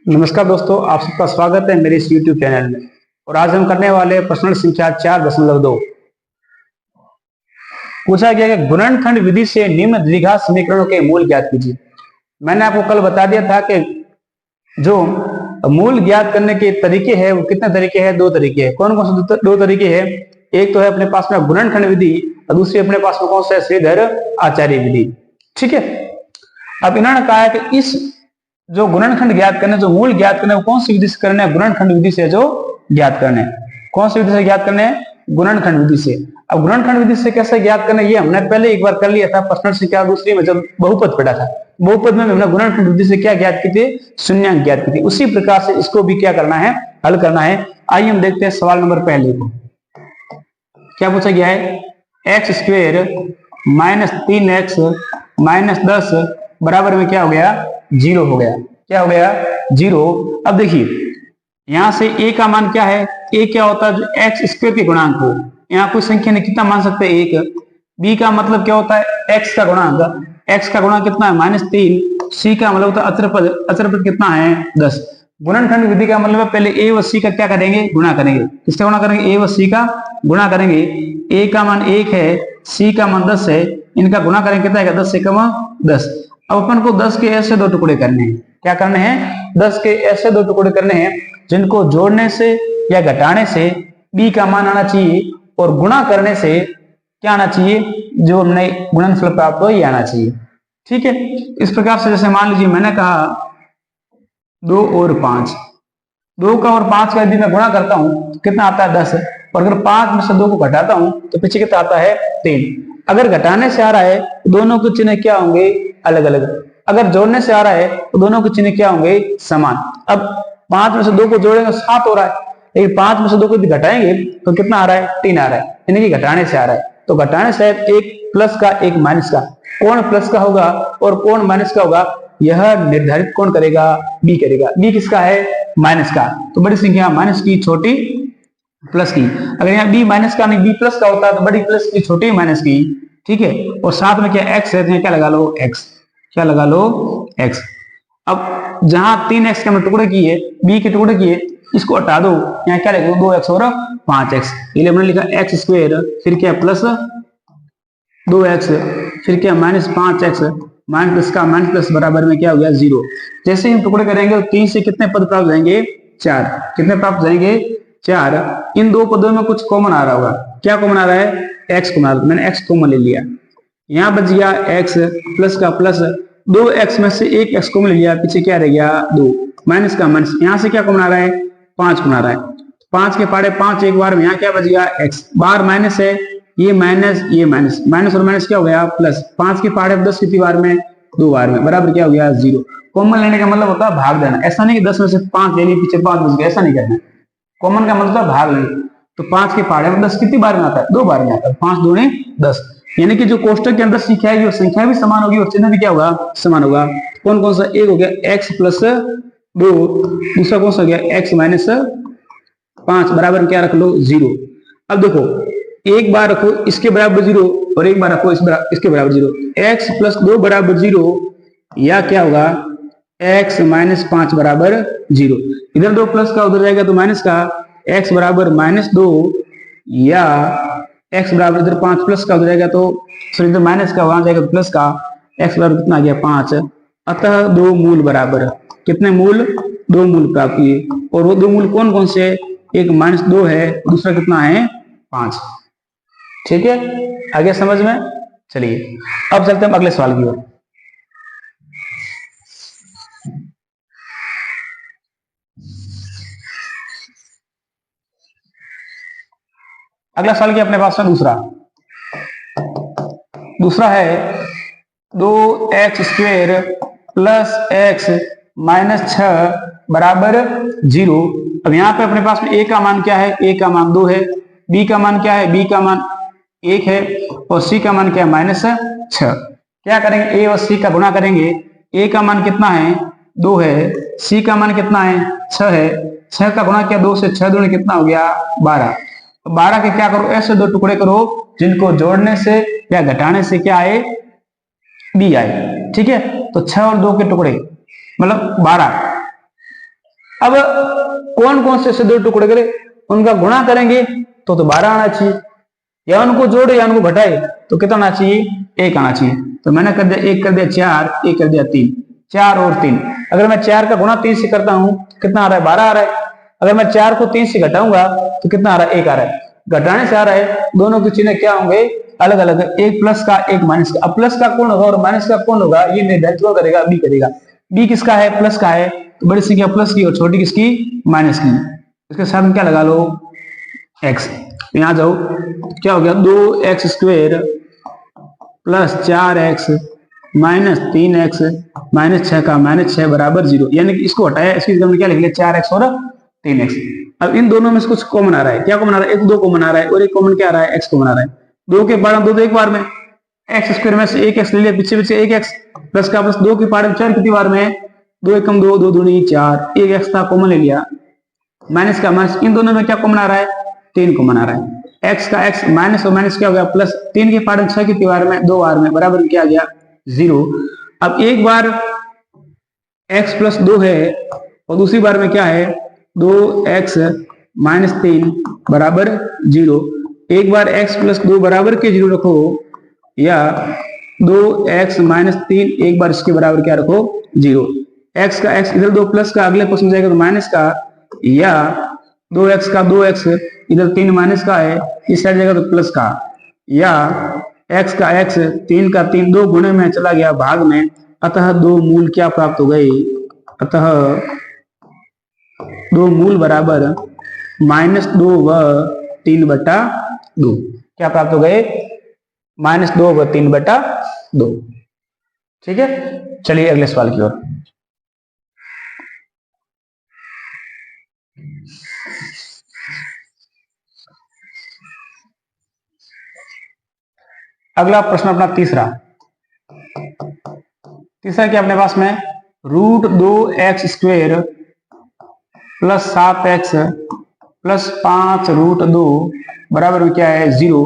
नमस्कार दोस्तों, आप सबका स्वागत है मेरे इस YouTube चैनल में। और आज हम करने वाले प्रश्न संख्या 4.2। पूछा गया कि गुणनखंड विधि से निम्न द्विघात समीकरणों के मूल ज्ञात कीजिए। मैंने आपको कल बता दिया था कि जो मूल ज्ञात करने के तरीके हैं वो कितने तरीके हैं? दो तरीके हैं। कौन कौन से दो तरीके हैं? एक तो है अपने पास में गुणनखंड विधि और दूसरी अपने पास में कौन सा है? श्रीधर आचार्य विधि। ठीक है। अब इन्होंने कहा है कि इस जो गुणनखंड ज्ञात करने, जो मूल ज्ञात करने, वो कौन सी विधि से करना है? गुणनखंड विधि से जो ज्ञात करने हैं। कौन सी विधि से ज्ञात करने हैं? गुणनखंड विधि से। अब गुणनखंड विधि से कैसे ज्ञात करना है ये हमने पहले एक बार कर लिया था प्रश्न संख्या दूसरी में, जब बहुपद पढ़ा था। बहुपद में हमने गुणनखंड विधि से क्या ज्ञात की थी? शून्यांक ज्ञात की थी। उसी प्रकार से इसको भी क्या करना है? हल करना है। आइए हम देखते हैं सवाल नंबर पहले को। क्या पूछा गया है? X square minus 3x minus 10 बराबर में क्या हो गया? 0 हो गया। क्या हो गया? 0। अब देखिए यहां से a का मान क्या है? a क्या होता है? जो एक्स स्क्वेयर के गुणांक हो। यहाँ कोई संख्या ने कितना मान सकते हैं? 1। b का मतलब क्या होता है? x का गुणांक। x का गुणांक कितना है? -3। c का मतलब होता है अचरपद। अचरपद कितना है? 10। गुणनखंड विधि का मतलब है पहले a व c का क्या करेंगे? गुणा करेंगे। किसका गुणा करेंगे? a व c का गुणा करेंगे। a का मान 1 है, c का मान 10 है, इनका गुणा करेंगे कितना है? 10 से कम 10। अब अपन को 10 के ऐसे दो टुकड़े करने हैं। क्या करने हैं? 10 के ऐसे दो टुकड़े करने हैं जिनको जोड़ने से या घटाने से b का मान आना चाहिए और गुणा करने से क्या आना चाहिए? जो हमने गुणनफल प्राप्त हो ये आना चाहिए। ठीक है। इस प्रकार से जैसे मान लीजिए मैंने कहा 2 और 5, 2 का और 5 का यदि मैं गुणा करता हूं तो कितना आता है? 10। और अगर 5 में से 2 को घटाता हूं तो पीछे कितना आता है? 3। अगर घटाने से आ रहा है तो दोनों के चिन्ह क्या होंगे? अलग अलग। अगर जोड़ने से आ रहा है तो दोनों के चिन्ह क्या होंगे? समान। अब 5 में से 2 को जोड़ेंगे 7 हो रहा है, लेकिन 5 में से 2 को यदि घटाएंगे तो कितना आ रहा है? 3 आ रहा है। यानी कि घटाने से आ रहा है। तो घटाने से एक प्लस का एक माइनस का, कौन प्लस का होगा और कौन माइनस का होगा यह निर्धारित कौन करेगा? बी करेगा। बी किसका है? माइनस का। तो बड़ी संख्या माइनस की, छोटी प्लस की। अगर यहाँ बी माइनस का नहीं बी प्लस का होता है तो बड़ी प्लस की, छोटी माइनस की। ठीक है। और साथ में क्या एक्स है? क्या लगा लो? एक्स। क्या लगा लो? एक्स। अब जहां 3x के हमने टुकड़े किए, बी के टुकड़े किए, इसको हटा दो। यहाँ क्या लिखो? 2x और 5x। ये हमने लिखा एक्स स्क्वेयर, फिर क्या प्लस 2x, फिर क्या माइनस 5x, माइनस प्लस का माइनस प्लस बराबर में क्या हो गया? 0। जैसे ही हम टुकड़े करेंगे तो 3 से कितने पद प्राप्त हो जाएंगे? 4। कितने प्राप्त हो जाएंगे? 4। इन दो पदों में कुछ कॉमन आ रहा होगा। क्या कॉमन आ रहा है? x कॉमन आ रहा है। मैंने x कॉमन ले लिया। यहाँ बच गया x प्लस का प्लस, 2x में से एक x कॉमन ले लिया, पीछे क्या रह गया? 2। माइनस का माइनस, यहाँ से क्या कॉमन आ रहा है? 5 कॉमन आ रहा है। 5 के पाड़े 5 एक बार में, यहाँ क्या बच गया? x। बार माइनस है, ये माइनस ये माइनस, माइनस और माइनस क्या हो गया? प्लस। 5 के पाड़े 10 कितनी बार में? 2 बार में, बराबर क्या हो गया? 0। कॉमन लेने का मतलब होता है भाग देना। ऐसा नहीं कि 10 में से 5 ले ली, पीछे 5 बच गया, ऐसा नहीं करना। कॉमन का मतलब भाग लेना। तो 5 के पाड़े में 10 कितनी बार में आता है? 2 बार में आता है। 5 दूनी 10। यानी कि जो कोष्टक के अंदर संख्या है, संख्या भी समान होगी और चिन्ह भी क्या होगा? समान होगा। कौन कौन सा? एक हो गया x प्लस 2, दूसरा कौन सा हो गया? x माइनस 5 बराबर क्या रख लो? 0। अब देखो एक बार रखो इसके बराबर 0 और एक बार रखो इसके बराबर 0। x प्लस 2 बराबर 0 या क्या होगा? x माइनस 5 बराबर 0। इधर 2 प्लस का उधर जाएगा तो माइनस का, x बराबर -2 या x बराबर इधर 5 प्लस का उधर जाएगा तो सॉरी इधर माइनस का वहां जाएगा तो प्लस का, x बराबर कितना आ गया? 5। अतः 2 मूल बराबर कितने मूल? 2 मूल प्राप्त किए। और वो 2 मूल कौन कौन से? एक -2 है, दूसरा कितना है? 5। ठीक है, आगे समझ में? चलिए अब चलते हैं अगले सवाल की ओर। अगला सवाल क्या अपने पास में? दूसरा है 2x square plus x minus 6 बराबर 0। अब यहाँ पे अपने पास में a का मान क्या है? a का मान 2 है। b का मान क्या है? b का मान 1 है। और c का मान क्या है? -6। क्या करेंगे? a और c का गुणा करेंगे। a का मान कितना है? 2 है। c का मान कितना है? 6 है। 6 का गुणा किया 2 से, 6 दूनी कितना हो गया? 12। 12 के क्या करो? ऐसे दो टुकड़े करो जिनको जोड़ने से या घटाने से क्या आए? बी आए। ठीक है। तो 6 और 2 के टुकड़े मतलब 12। अब कौन कौन से दो टुकड़े करें, उनका गुणा करेंगे तो 12 आना चाहिए, या उनको जोड़े या उनको घटाए तो कितना आना चाहिए, 1 आना चाहिए। तो मैंने कर दिया 1 कर दिया 4, 1 कर दिया 3, 4 और 3। अगर मैं 4 का गुणा 3 से करता हूं कितना आ रहा है, 12 आ रहा है। अगर मैं 4 को 3 से घटाऊंगा तो कितना आ रहा है, 1 आ रहा है। घटाने से आ रहा है, दोनों के चिन्ह क्या होंगे, अलग अलग है, एक प्लस का एक माइनस का। अब प्लस का कौन होगा और माइनस का कौन होगा, ये निर्धारित कौन करेगा, बी करेगा। बी किसका है, प्लस का है, तो बड़ी संख्या प्लस की और छोटी किसकी, माइनस की। इसके साथ में क्या लगा लो, एक्स। यहां जाओ, क्या हो गया, 2x square plus 4x minus 3x minus 6 का माइनस 6 बराबर 0। यानी कि इसको हटाया, इसकी जगह में क्या लिख लिया, 4x और 3x। अब इन दोनों में से कुछ कॉमन आ रहा है, क्या कॉमन आ रहा है, एक 2 कॉमन आ रहा है और एक कॉमन क्या आ रहा है, x कॉमन आ रहा है। 2 के पार्ट 2 तो एक बार में, एक्स स्क्वायर में से 1x ले लिया, पीछे पीछे 1x प्लस का प्लस, 2 की पार्ट 4 कितनी बार में, 2 एकम 2, 2 दूनी 4, 1x था कॉमन ले लिया, माइनस का माइनस, इन दोनों में क्या कॉमन आ रहा है, 3 कॉमन आ रहा है। x का x माइनस और माइनस क्या हो गया प्लस, 3 की पार्ट 6 की बार में, 2 बार में बराबर क्या आ गया 0। अब एक बार x प्लस 2 है और दूसरी बार में क्या है, 2x माइनस 3 बराबर 0। एक बार x प्लस 2 बराबर के 0 रखो, या 2x माइनस 3 एक बार इसके बराबर क्या रखो 0। x का x इधर 2 प्लस का, अगले क्वेश्चन जाएगा तो माइनस का, या 2x का 2x इधर 3 माइनस का है, इस साइड जाएगा तो प्लस का, या x का x 3 का 3 2 गुणे में चला गया भाग में, अतः 2 मूल क्या प्राप्त हो गए, अतः 2 मूल बराबर -2 व 3/2। क्या प्राप्त हो गए, -2 व 3/2। ठीक है, चलिए अगले सवाल की ओर। अगला प्रश्न अपना तीसरा क्या अपने पास में, √2x square plus 7x plus 5√2 बराबर में क्या है 0।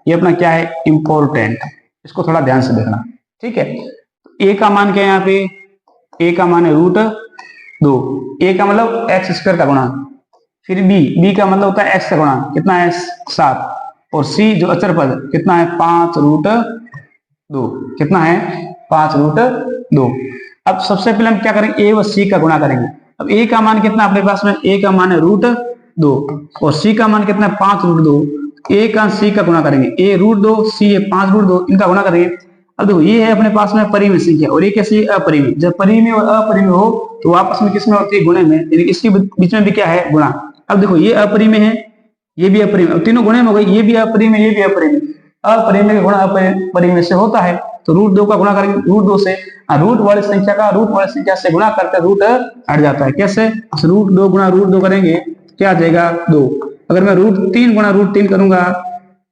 ये अपना क्या है, इंपॉर्टेंट, इसको थोड़ा ध्यान से देखना। ठीक है, a का मान क्या है, यहाँ पे a का मान है √2, a का मतलब x स्क्वायर का गुणा, फिर b का मतलब होता है x का गुणा, कितना है 7, और c जो अचर पद कितना है 5√2, कितना है 5√2। अब सबसे पहले हम क्या करेंगे, a व c का गुणा करेंगे। अब a का मान कितना अपने पास में, a का मान है √2 और c का मान कितना है 5√2। a का c का गुणा करेंगे, a √2 c है 5√2, इनका गुणा करेंगे। अब देखो ये है अपने पास में परिमेय संख्या और ये कैसी है, अपरिमेय। जब परिमेय और अपरिमेय हो तो आपस में किसमें होती है, गुणे में, यानी इसके बीच में भी क्या है, गुणा। अब देखो ये अपरिमेय है, ये भी अपरिमेय, तीनों गुणे में हो गई, ये भी अपरिमेय, ये भी अपरिमेय। अपरिमेय का गुणा अपरिमेय से होता है, तो √2 का गुणा करेंगे √2 से, रूट वाली संख्या का रूट वाली संख्या से गुणा करते रूट हट जाता है। कैसे, √2 गुणा √2 करेंगे क्या आ जाएगा 2। अगर मैं √3 गुणा √3 करूंगा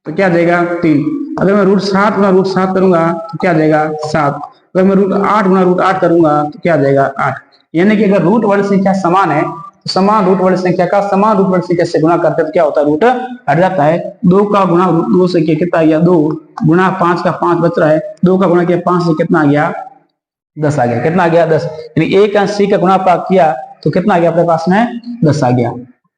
तो क्या आ जाएगा 3। अगर मैं √7 गुणा √7 करूंगा तो क्या आ जाएगा 7। अगर मैं √8 गुणा √8 करूंगा तो क्या आ जाएगा 8। यानी कि अगर रूट वाली संख्या समान है तो समान रूट वाली संख्या का समान रूट वाली संख्या से गुणा करते तो क्या होता है, रूट हट जाता है। 2 का गुणा 2 से कितना आ गया 2, गुणा 5 का 5 बच रहा है, 2 का गुणा किया 5 से कितना आ गया 10 आ गया। कितना आ गया 10, यानी a का c का गुणा प्राप्त किया तो कितना आ गया अपने पास में 10 आ गया।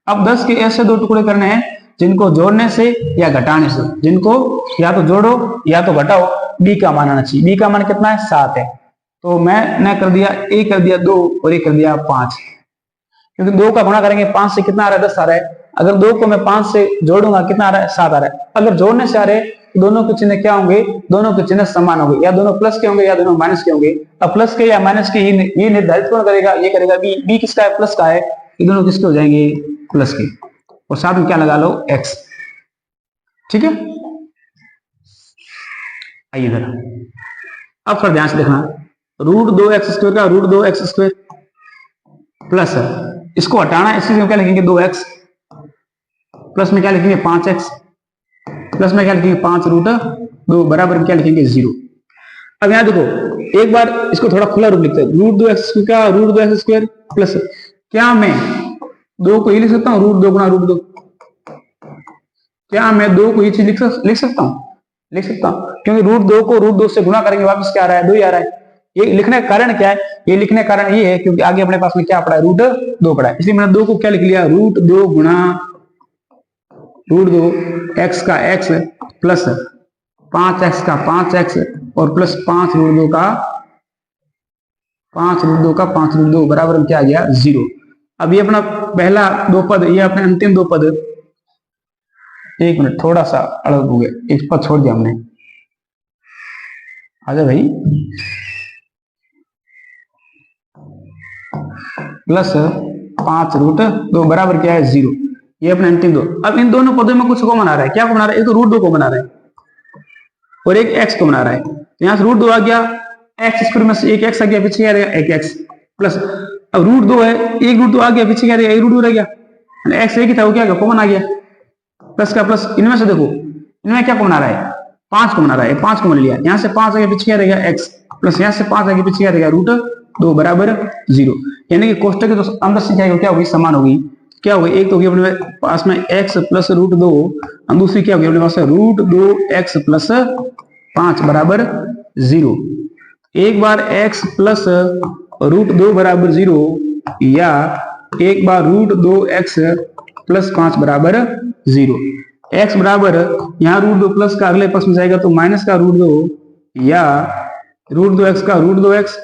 अब 10 के ऐसे 2 टुकड़े करने हैं जिनको जोड़ने से या घटाने से, जिनको या तो जोड़ो या तो घटाओ b का मान आना चाहिए। b का मान कितना है 7 है, तो मैंने कर दिया a कर दिया 2 और a कर दिया 5, क्योंकि 2 का गुणा करेंगे 5 से कितना आ रहा है 10 आ रहा है। अगर 2 को मैं 5 से जोड़ूंगा कितना आ रहा है 7 आ रहा है। अगर जोड़ने से आ रहे तो दोनों के चिन्ह क्या होंगे, दोनों के चिन्ह समान होंगे, या दोनों प्लस के होंगे या दोनों माइनस के होंगे। अब प्लस के या माइनस के ये निर्धारित कौन करेगा, ये करेगा b किसका है प्लस का है, ये दोनों किसके हो जाएंगे प्लस के, और साथ में क्या लगा लो x। ठीक है, आइए इधर, अब थोड़ा ध्यान से देखना, √2x स्क्वायर का √2x स्क्वायर प्लस इसको हटाना है, इसकी क्या लिखेंगे 2x, प्लस में क्या लिखेंगे 5x, प्लस में क्या लिखेंगे 5√2 बराबर क्या लिखेंगे 0। अब यहां देखो एक बार इसको थोड़ा खुला रूप लिखते हैं, √2x का √2x स्क्वायर प्लस, क्या मैं 2 को ये लिख सकता हूँ √2 गुणा √2, क्या मैं 2 को ये चीज लिख सकता हूँ, लिख सकता हूँ, क्योंकि √2 को √2 से गुणा करेंगे वापस क्या आ रहा है 2 ही आ रहा है। ये लिखने का कारण क्या है? ये लिखने का कारण ये है क्योंकि आगे अपने पास में क्या पड़ा है, रूट 2 पड़ा है, इसलिए मैंने 2 को क्या लिख लिया, रूट 2 गुणा रूट 2 एक्स का एक्स प्लस 5x का 5x और प्लस 5 रूट 2 का 5 रूट 2 का 5 रूट 2 बराबर क्या आ गया, 0। अब ये अपना पहला 2 पद, ये अपने अंतिम 2 पद, एक मिनट थोड़ा सा अलग हो गया, एक पद छोड़ दिया हमने, आजा भाई, प्लस 5 रूट 2 बराबर क्या है, 0। ये अपने अंतिम 2। अब इन दोनों पदों में कुछ कॉमन आ रहा है, क्या कॉमन आ रहा है, एक तो रूट 2 कॉमन आ रहा है और एक x कॉमन आ रहा है, तो यहां से रूट 2 आ गया, एक्स स्क्वायर में से एक x आ गया, पीछे क्या रहेगा, एक x प्लस, अब रूट 2 है, एक रूट 2 आ गया, पीछे क्या रहेगा, एक रूट 2 रह गया, x एक ही था वो क्या कॉमन आ गया, प्लस का प्लस, इनमें से देखो इनमें क्या कॉमन आ रहा है, 5 कॉमन आ रहा है, 5 कॉमन लिया, यहां से 5 आ गया, पीछे क्या रहेगा x प्लस, यहां से 5 आ गया, पीछे क्या रहेगा, रूट 2 बराबर 0। यानी कि कोष्टक की तो अंदर संख्या क्या होगी, समान होगी, क्या होगी, एक तो होगी अपने पास में x प्लस रूट 2 और दूसरी क्या होगी अपने पास में रूट 2x प्लस 5 बराबर 0। एक बार x प्लस रूट 2 बराबर 0 या एक बार रूट 2x प्लस 5 बराबर 0। x बराबर यहाँ रूट 2 प्लस का अगले पक्ष में जाएगा तो माइनस का रूट 2 या रूट 2x का रूट 2x,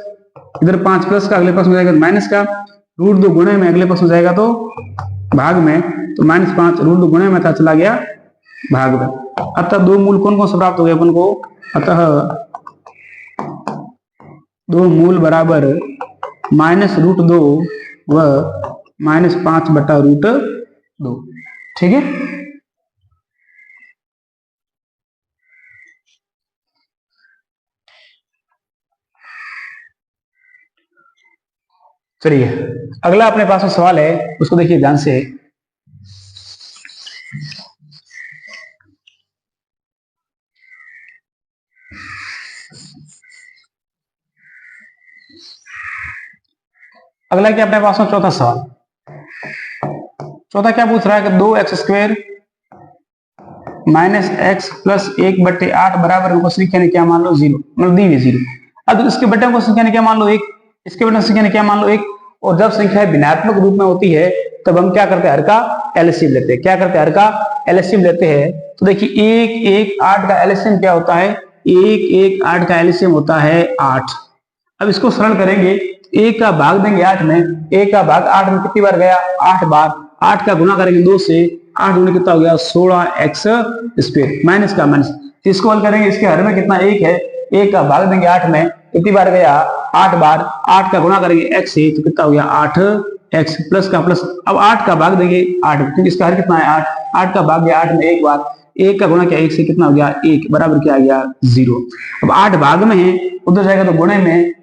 इधर 5 प्लस का अगले पक्ष में जाएगा तो माइनस का, रूट 2 गुणे में अगले पक्ष में जाएगा तो भाग में, तो -5 रूट 2 गुणे में था, चला गया भाग में। अतः दो मूल कौन कौन से प्राप्त हो गए अपन को, अतः दो मूल बराबर -√2 व -5 बटा √2। ठीक है, चलिए अगला अपने पास में सवाल है, उसको देखिए ध्यान से। अगला क्या अपने पास में चौथा सवाल, चौथा क्या पूछ रहा है कि 2x² माइनस x प्लस 1/8 बराबर को संख्या ने क्या मान लो 0, मतलब दी हुई 0। अब इसके बटे को संख्या ने क्या मान लो 1, इसके बटे संख्या ने क्या मान लो 1, और जब संख्या भिन्नात्मक रूप में होती है तब हम क्या करते हैं, हर का एलसीएम लेते हैं। क्या करते हैं, हर का एलसीएम लेते हैं। तो देखिए 1 1 8 का एलसीएम क्या होता है, 1 1 8 का एलसीएम होता है 8। अब इसको सरल करेंगे, 1 का भाग देंगे 8 में, 1 का भाग 8 में कितनी बार गया, 8 बार, 8 का गुना करेंगे 2 से, 8 गुना कितना हो गया 16x², माइनस का माइनस, इसको हल करेंगे, इसके हर में कितना 1 है, 1 का भाग देंगे 8 में, कितनी बार गया 8 बार, 8 का गुना करेंगे x से तो कितना हो गया 8x प्लस का प्लस, अब 8 का भाग देंगे 8, क्योंकि इसका हर कितना है 8, 8 का भाग गया 8 में एक बार, 1 का गुना किया 1 से कितना हो गया 1 बराबर क्या आ गया 0। अब 8 भाग में है, उधर जाएगा तो गुणे में,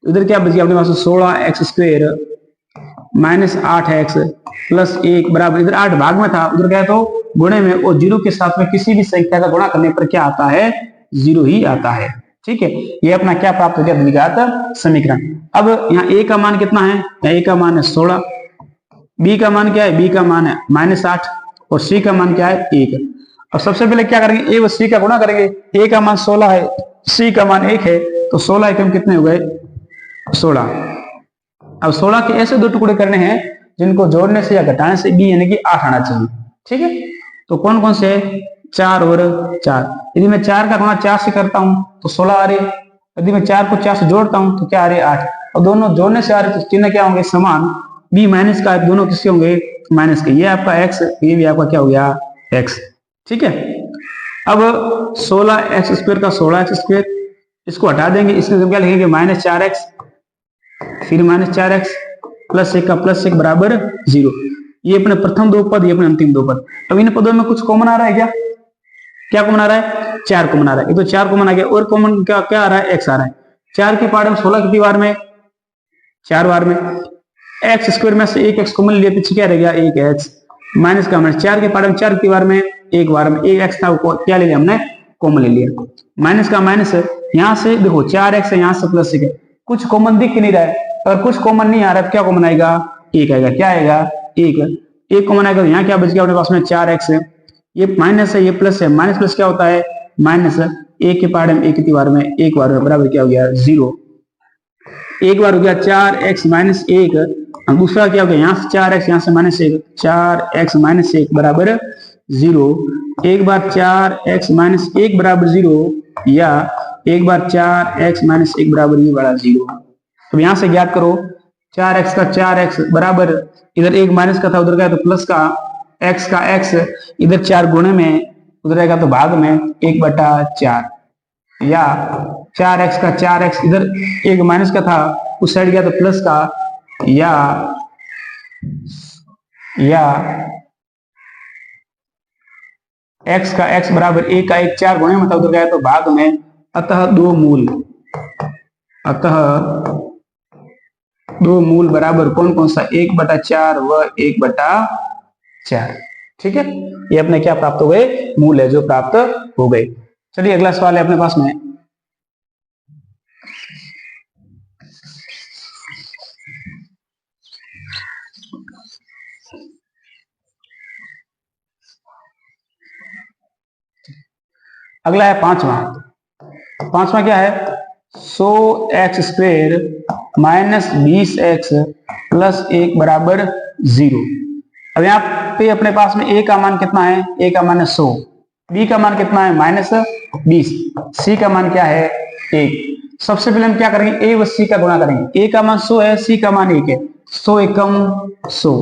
उधर क्या बच गया अपने पास 16x² माइनस 8x प्लस 1 बराबर, इधर 8 भाग में था, उधर गया तो गुणे में, और 0 के साथ में किसी भी संख्या का गुणा करने पर क्या आता है, 0 ही आता है। ठीक है, ये अपना क्या प्राप्त हो गया, द्विघात समीकरण। अब यहाँ a का मान कितना है, a का मान है 16, b का मान क्या है, b का मान है -8 और c का मान क्या है 1। अब सबसे पहले क्या करेंगे, a व c का गुणा करेंगे, a का मान 16 है, c का मान 1 है, तो 16 एकम कितने हो गए 16। अब 16 के ऐसे दो टुकड़े करने हैं जिनको जोड़ने से या घटाने से b यानी कि 8 आना चाहिए। ठीक है, तो कौन कौन से, 4 और 4। यदि मैं 4 का गुणा 4 से करता हूं तो 16 आ रहे, यदि मैं 4 को 4 से जोड़ता हूं तो क्या आ रहे 8, और दोनों जोड़ने से आ रहे तो चिन्ह क्या होंगे समान, b माइनस का, दोनों किसके होंगे माइनस के, ये आपका x, ये भी आपका क्या हो गया x। ठीक है, अब 16x² का 16x², इसको हटा देंगे, इसमें क्या लिखेंगे -4x, फिर -4x प्लस 1 का प्लस 1 बराबर 0। ये अपने प्रथम दो पद, ये अपने अंतिम दो पद। अब इन पदों में कुछ कॉमन आ रहा है क्या, क्या कॉमन आ रहा है, 4 कॉमन आ रहा है, ये तो 4 कॉमन आ गया, और कॉमन क्या क्या आ रहा है, x आ रहा है। 4 के पाड़े में 16 कितनी बार में, 4 बार में, x² में से 1x कॉमन लिया, पीछे क्या रह गया 1x, माइनस का माइनस, 4 के पाड़े में 4 कितनी बार में, एक बार में, 1x था वो क्या ले लिया हमने, कॉमन ले लिया, माइनस का माइनस, यहाँ से देखो 4x है, यहाँ से प्लस 1 है, कुछ कॉमन दिख नहीं रहा है, अगर कुछ कॉमन नहीं आ रहा है क्या कॉमन आएगा, 1 आएगा, क्या आएगा 1 कॉमन आएगा, तो यहाँ क्या बच गया अपने पास में 4x है, ये माइनस है, ये प्लस है, माइनस प्लस क्या होता है माइनस, 1 के पाड़े में 1 की बार में, एक बार में बराबर क्या हो गया 0। एक बार हो गया 4x माइनस 1, दूसरा क्या हो गया यहाँ से 4x यहाँ से माइनस 1, 4x माइनस 1 बराबर 0। एक बार 4x माइनस 1 बराबर 0 या एक बार 4x माइनस 1 बराबर ये बड़ा 0। तो यहां से ज्ञात करो 4x का 4x बराबर, इधर एक माइनस का था उधर गया तो प्लस का, x का x इधर 4 गुणे में उधर रहेगा तो भाग में 1/4, या 4x का 4x इधर एक माइनस का था उस साइड गया तो प्लस का, या x का x बराबर 1 का 1 4 गुणे में था उधर गया तो भाग में, अतः दो मूल बराबर कौन कौन सा 1/4 व 1/4। ठीक है, ये अपने क्या प्राप्त हो गए, मूल है जो प्राप्त हो गए। चलिए अगला सवाल है अपने पास में, अगला है पांचवा क्या है, 100x² माइनस 20x प्लस 1 बराबर 0। अब यहाँ पे अपने पास में a का मान कितना है, a का मान है 100, b का मान कितना है माइनस 20, c का मान क्या है 1। सबसे पहले हम क्या करेंगे, a व c का गुणा करेंगे। a का मान 100 है, c का मान 1 है, 100 एकम 100।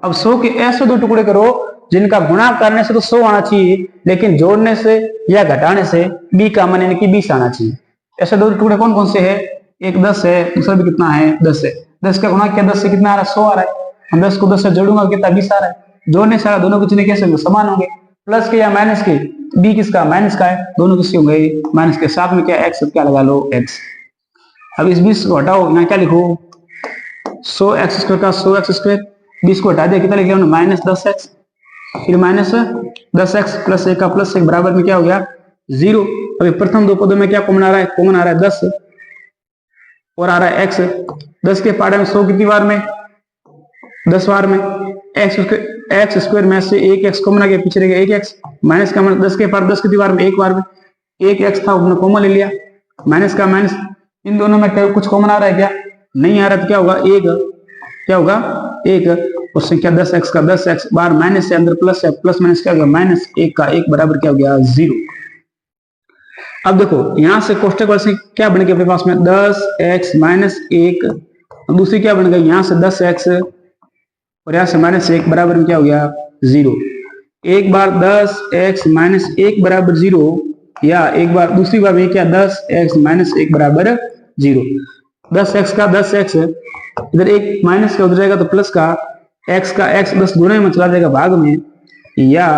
अब 100 के ऐसे दो टुकड़े करो जिनका गुणा करने से तो 100 आना चाहिए, लेकिन जोड़ने से या घटाने से b का मान यानी कि 20 आना चाहिए। ऐसे दो टुकड़े कौन कौन से है, एक 10 है, दूसरा भी कितना है 10 है। 10 का गुणा किया 10 से कितना आ रहा है 100 आ रहा है। हम 10 को 10 से जोड़ूंगा कितना 20 आ रहा है। जोड़ने से दोनों के चिन्ह कैसे होंगे, समान होंगे। प्लस के या माइनस के, b किसका माइनस का है, दोनों किसके होंगे माइनस के। साथ में क्या x, क्या लगा लो x। अब इस 20 को हटाओ, यहाँ क्या लिखो 100x² का 100x², 20 को हटा दिया कितना लिख लिया माइनस 10x, फिर माइनस 10x प्लस 1 का प्लस 1 बराबर में क्या हो गया 0। अभी प्रथम दो पदों में क्या कॉमन आ रहा है, कॉमन आ रहा है 10 और आ रहा है x। 10 के पारे में 100 कितनी बार में 10 बार में, x² में से 1x कॉमन आ गया, पीछे रह गया 1x। माइनस का 10 के पार 10 कितनी बार में 1 बार में, 1x था उसने कॉमन ले लिया, माइनस का माइनस। इन दोनों में कुछ कॉमन आ रहा है क्या, नहीं आ रहा तो क्या होगा 1, क्या होगा 1 और संख्या 10x का 10x बार माइनस से अंदर प्लस है, प्लस माइनस क्या होगा माइनस 1 का 1 बराबर क्या हो गया 0। अब देखो यहां से कोष्टक वाले से क्या बन गया अपने पास में 10x माइनस 1, दूसरी क्या बन गई यहाँ से 10x और यहाँ से माइनस 1 बराबर में क्या हो गया 0। एक बार 10x माइनस 1 बराबर 0, या एक बार दूसरी बार में क्या 10x माइनस 1 बराबर 0। 10x का 10x इधर एक माइनस का उधर जाएगा तो प्लस का, x का x 10 गुणे में चला जाएगा भाग में, या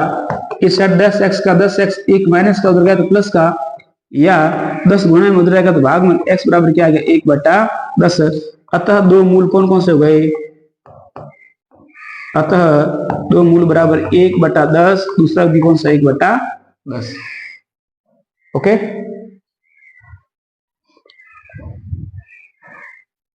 इस साइड 10x का 10x एक माइनस का उधर गया तो प्लस का, या 10 गुणे में उधर जाएगा तो भाग में x बराबर क्या आ गया 1/10। अतः दो मूल कौन कौन से हो गए, अतः दो मूल बराबर 1/10, दूसरा भी कौन सा 1/10। ओके।